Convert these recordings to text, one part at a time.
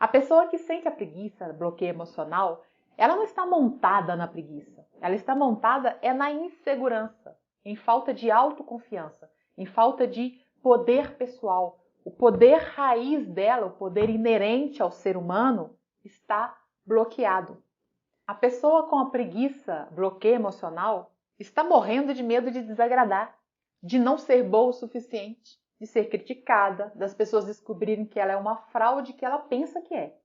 A pessoa que sente a preguiça, bloqueio emocional, ela não está montada na preguiça. Ela está montada na insegurança, em falta de autoconfiança, em falta de poder pessoal. O poder raiz dela, o poder inerente ao ser humano, está bloqueado. A pessoa com a preguiça, bloqueio emocional, está morrendo de medo de desagradar, de não ser boa o suficiente, de ser criticada, das pessoas descobrirem que ela é uma fraude que ela pensa que é.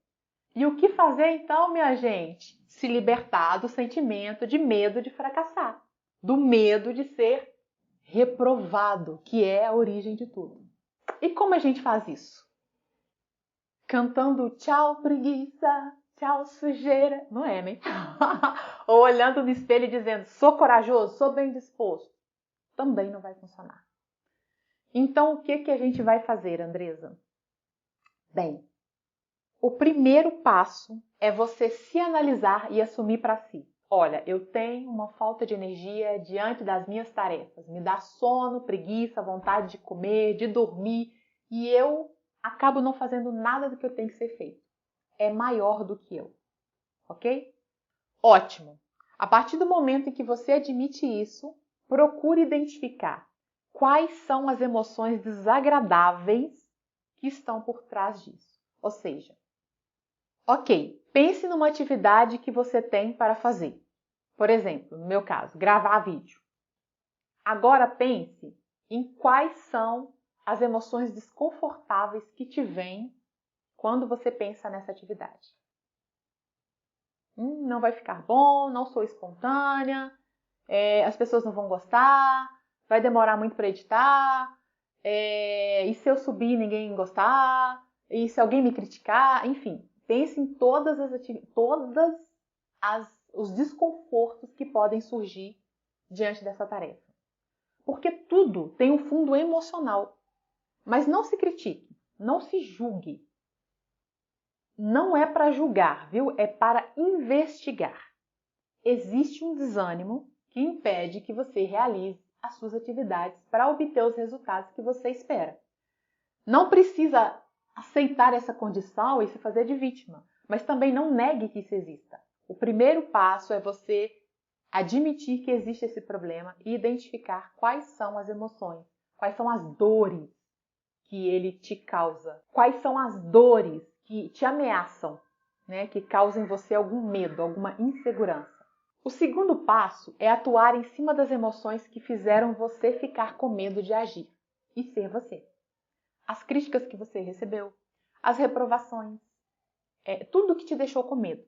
E o que fazer então, minha gente? Se libertar do sentimento de medo de fracassar, do medo de ser reprovado, que é a origem de tudo. E como a gente faz isso? Cantando tchau preguiça, tchau sujeira, não é, né? Ou olhando no espelho e dizendo sou corajoso, sou bem disposto. Também não vai funcionar. Então o que a gente vai fazer, Andresa? Bem, o primeiro passo é você se analisar e assumir para si. Olha, eu tenho uma falta de energia diante das minhas tarefas. Me dá sono, preguiça, vontade de comer, de dormir. E eu acabo não fazendo nada do que eu tenho que ser feito. É maior do que eu. Ok? Ótimo! A partir do momento em que você admite isso, procure identificar quais são as emoções desagradáveis que estão por trás disso. Ou seja, ok, pense numa atividade que você tem para fazer. Por exemplo, no meu caso, gravar vídeo. Agora pense em quais são as emoções desconfortáveis que te vêm quando você pensa nessa atividade. Não vai ficar bom, não sou espontânea, as pessoas não vão gostar, vai demorar muito para editar, e se eu subir ninguém gostar, e se alguém me criticar, enfim. Pense em todos os desconfortos que podem surgir diante dessa tarefa. Porque tudo tem um fundo emocional. Mas não se critique, não se julgue. Não é para julgar, viu? É para investigar. Existe um desânimo que impede que você realize as suas atividades para obter os resultados que você espera. Não precisa aceitar essa condição e se fazer de vítima, mas também não negue que isso exista. O primeiro passo é você admitir que existe esse problema e identificar quais são as emoções, quais são as dores que ele te causa, quais são as dores que te ameaçam, né, que causam em você algum medo, alguma insegurança. O segundo passo é atuar em cima das emoções que fizeram você ficar com medo de agir e ser você. As críticas que você recebeu, as reprovações, tudo que te deixou com medo.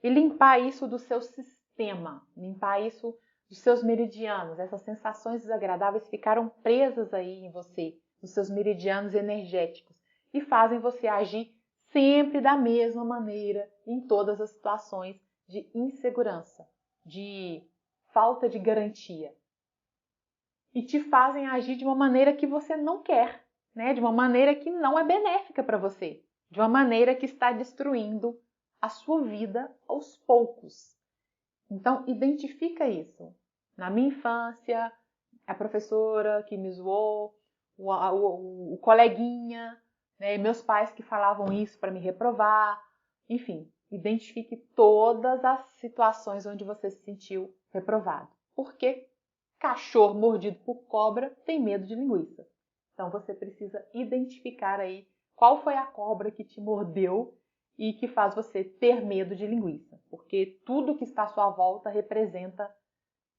E limpar isso do seu sistema, limpar isso dos seus meridianos. Essas sensações desagradáveis ficaram presas aí em você, nos seus meridianos energéticos, e fazem você agir sempre da mesma maneira em todas as situações de insegurança, de falta de garantia. E te fazem agir de uma maneira que você não quer, né? De uma maneira que não é benéfica para você, de uma maneira que está destruindo a sua vida aos poucos. Então, identifica isso. Na minha infância, a professora que me zoou, o coleguinha, né? Meus pais que falavam isso para me reprovar. Enfim, identifique todas as situações onde você se sentiu reprovado. Por quê? Cachorro mordido por cobra tem medo de linguiça. Então você precisa identificar aí qual foi a cobra que te mordeu e que faz você ter medo de linguiça. Porque tudo que está à sua volta representa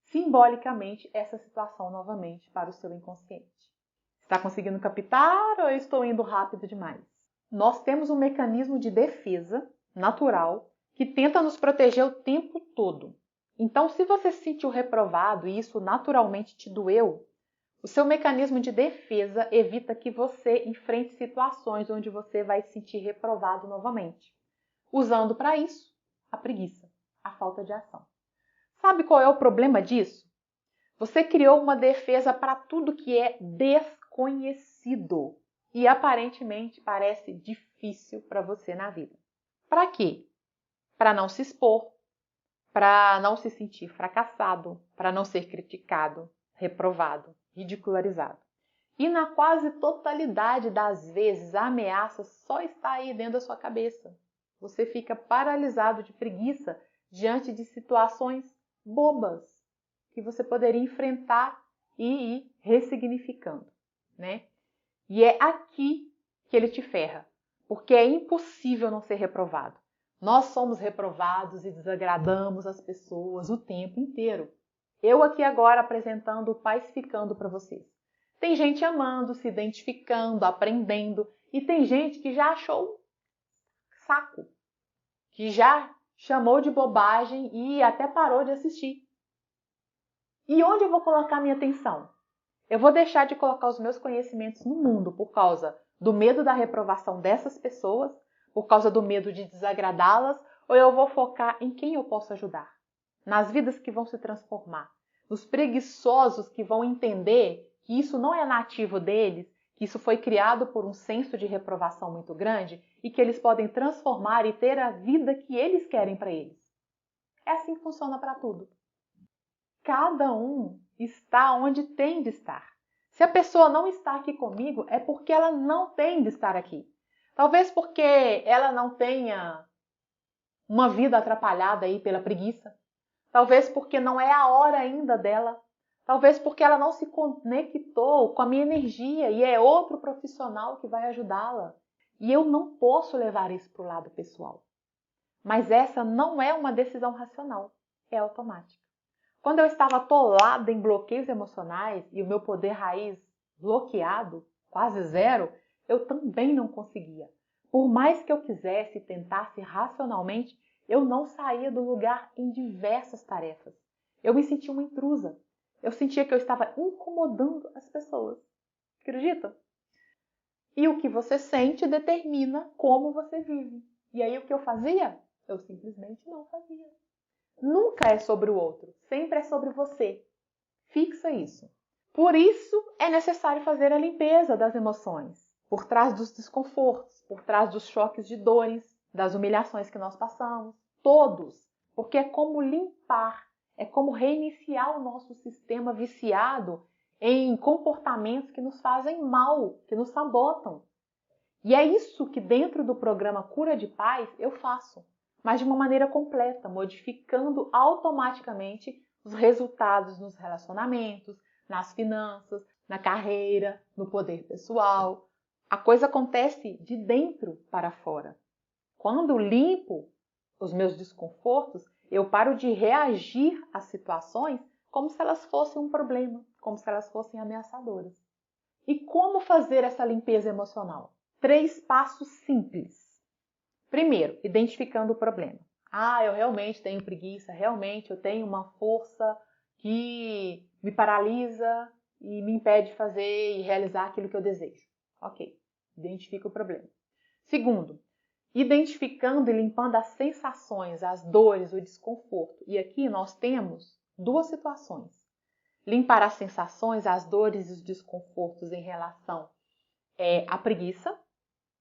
simbolicamente essa situação novamente para o seu inconsciente. Está conseguindo captar ou eu estou indo rápido demais? Nós temos um mecanismo de defesa natural que tenta nos proteger o tempo todo. Então, se você se sentiu reprovado e isso naturalmente te doeu, o seu mecanismo de defesa evita que você enfrente situações onde você vai se sentir reprovado novamente, usando para isso a preguiça, a falta de ação. Sabe qual é o problema disso? Você criou uma defesa para tudo que é desconhecido e aparentemente parece difícil para você na vida. Para quê? Para não se expor, para não se sentir fracassado, para não ser criticado, reprovado, ridicularizado. E na quase totalidade das vezes a ameaça só está aí dentro da sua cabeça. Você fica paralisado de preguiça diante de situações bobas que você poderia enfrentar e ir ressignificando, né? E é aqui que ele te ferra, porque é impossível não ser reprovado. Nós somos reprovados e desagradamos as pessoas o tempo inteiro. Eu aqui agora apresentando o Pacificando para vocês. Tem gente amando, se identificando, aprendendo, e tem gente que já achou um saco, que já chamou de bobagem e até parou de assistir. E onde eu vou colocar minha atenção? Eu vou deixar de colocar os meus conhecimentos no mundo por causa do medo da reprovação dessas pessoas, por causa do medo de desagradá-las, ou eu vou focar em quem eu posso ajudar? Nas vidas que vão se transformar, nos preguiçosos que vão entender que isso não é nativo deles, que isso foi criado por um senso de reprovação muito grande e que eles podem transformar e ter a vida que eles querem para eles. É assim que funciona para tudo. Cada um está onde tem de estar. Se a pessoa não está aqui comigo, é porque ela não tem de estar aqui. Talvez porque ela não tenha uma vida atrapalhada aí pela preguiça. Talvez porque não é a hora ainda dela. Talvez porque ela não se conectou com a minha energia e é outro profissional que vai ajudá-la. E eu não posso levar isso para o lado pessoal. Mas essa não é uma decisão racional, é automática. Quando eu estava atolada em bloqueios emocionais e o meu poder raiz bloqueado, quase zero, eu também não conseguia. Por mais que eu quisesse e tentasse racionalmente, eu não saía do lugar em diversas tarefas. Eu me sentia uma intrusa. Eu sentia que eu estava incomodando as pessoas. Acredita? E o que você sente determina como você vive. E aí o que eu fazia? Eu simplesmente não fazia. Nunca é sobre o outro, sempre é sobre você. Fixa isso. Por isso é necessário fazer a limpeza das emoções, por trás dos desconfortos, por trás dos choques de dores, das humilhações que nós passamos, todos, porque é como limpar, é como reiniciar o nosso sistema viciado em comportamentos que nos fazem mal, que nos sabotam. E é isso que dentro do programa Cura de Paz eu faço, mas de uma maneira completa, modificando automaticamente os resultados nos relacionamentos, nas finanças, na carreira, no poder pessoal. A coisa acontece de dentro para fora. Quando limpo os meus desconfortos, eu paro de reagir às situações como se elas fossem um problema, como se elas fossem ameaçadoras. E como fazer essa limpeza emocional? 3 passos simples. Primeiro, identificando o problema. Eu realmente tenho preguiça, realmente eu tenho uma força que me paralisa e me impede de fazer e realizar aquilo que eu desejo. Ok, identifica o problema. Segundo, identificando e limpando as sensações, as dores, o desconforto. E aqui nós temos 2 situações. Limpar as sensações, as dores e os desconfortos em relação à preguiça,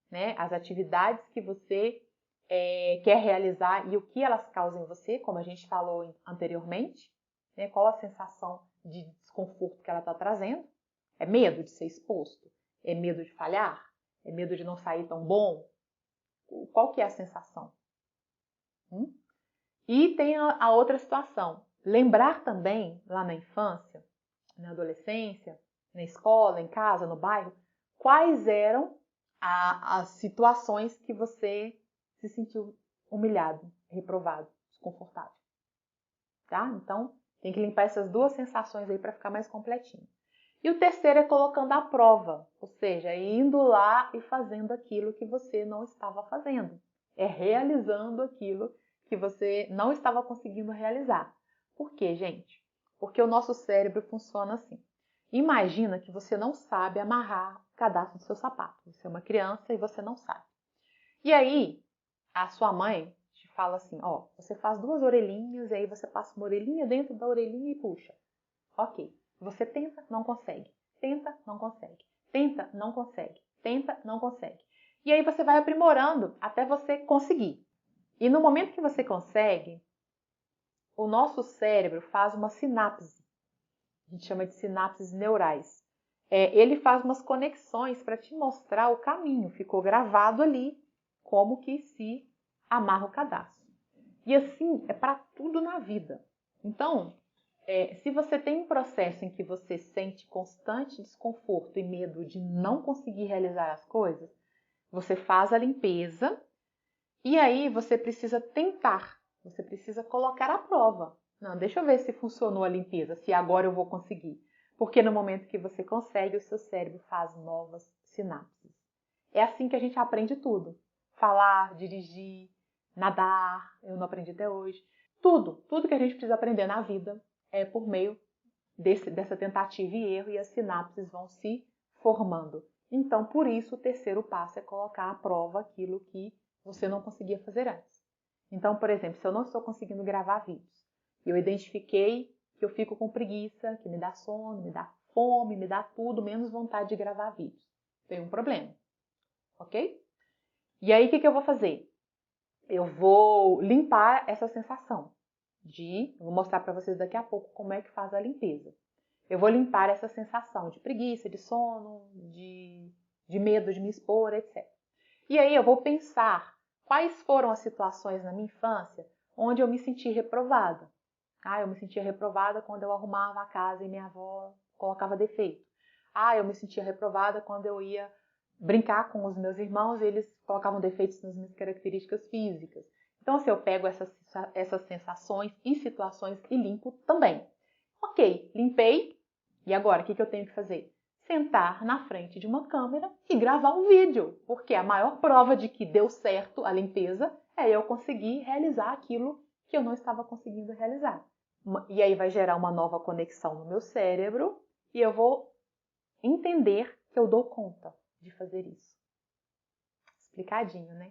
né? As atividades que você quer realizar e o que elas causam em você, como a gente falou anteriormente, né? Qual a sensação de desconforto que ela está trazendo? É medo de ser exposto? É medo de falhar? É medo de não sair tão bom? Qual que é a sensação? E tem a outra situação. Lembrar também, lá na infância, na adolescência, na escola, em casa, no bairro, quais eram as situações que você se sentiu humilhado, reprovado, desconfortável. Tá? Então, tem que limpar essas 2 sensações aí para ficar mais completinho. E o terceiro é colocando à prova, ou seja, indo lá e fazendo aquilo que você não estava fazendo. É realizando aquilo que você não estava conseguindo realizar. Por quê, gente? Porque o nosso cérebro funciona assim. Imagina que você não sabe amarrar o cadastro do seu sapato. Você é uma criança e você não sabe. E aí, a sua mãe te fala assim, você faz 2 orelhinhas e aí você passa uma orelhinha dentro da orelhinha e puxa. Ok. Você tenta, não consegue. Tenta, não consegue. Tenta, não consegue. Tenta, não consegue. E aí você vai aprimorando até você conseguir. E no momento que você consegue, o nosso cérebro faz uma sinapse. A gente chama de sinapses neurais. Ele faz umas conexões para te mostrar o caminho. Ficou gravado ali como que se amarra o cadastro. E assim é para tudo na vida. Então, se você tem um processo em que você sente constante desconforto e medo de não conseguir realizar as coisas, você faz a limpeza e aí você precisa tentar, você precisa colocar à prova. Não, deixa eu ver se funcionou a limpeza, se agora eu vou conseguir. Porque no momento que você consegue, o seu cérebro faz novas sinapses. É assim que a gente aprende tudo. Falar, dirigir, nadar, eu não aprendi até hoje. Tudo que a gente precisa aprender na vida é por meio dessa tentativa e erro e as sinapses vão se formando. Então, por isso, o terceiro passo é colocar à prova aquilo que você não conseguia fazer antes. Então, por exemplo, se eu não estou conseguindo gravar vídeos, e eu identifiquei que eu fico com preguiça, que me dá sono, me dá fome, me dá tudo, menos vontade de gravar vídeos. Tem um problema, ok? E aí, o que eu vou fazer? Eu vou limpar essa sensação vou mostrar para vocês daqui a pouco como é que faz a limpeza. Eu vou limpar essa sensação de preguiça, de sono, de medo de me expor, etc. E aí eu vou pensar quais foram as situações na minha infância onde eu me senti reprovada. Eu me sentia reprovada quando eu arrumava a casa e minha avó colocava defeito. Eu me sentia reprovada quando eu ia brincar com os meus irmãos e eles colocavam defeitos nas minhas características físicas. Então, assim, eu pego essas sensações e situações e limpo também. Ok, limpei. E agora, o que eu tenho que fazer? Sentar na frente de uma câmera e gravar um vídeo. Porque a maior prova de que deu certo a limpeza é eu conseguir realizar aquilo que eu não estava conseguindo realizar. E aí vai gerar uma nova conexão no meu cérebro e eu vou entender que eu dou conta de fazer isso. Explicadinho, né?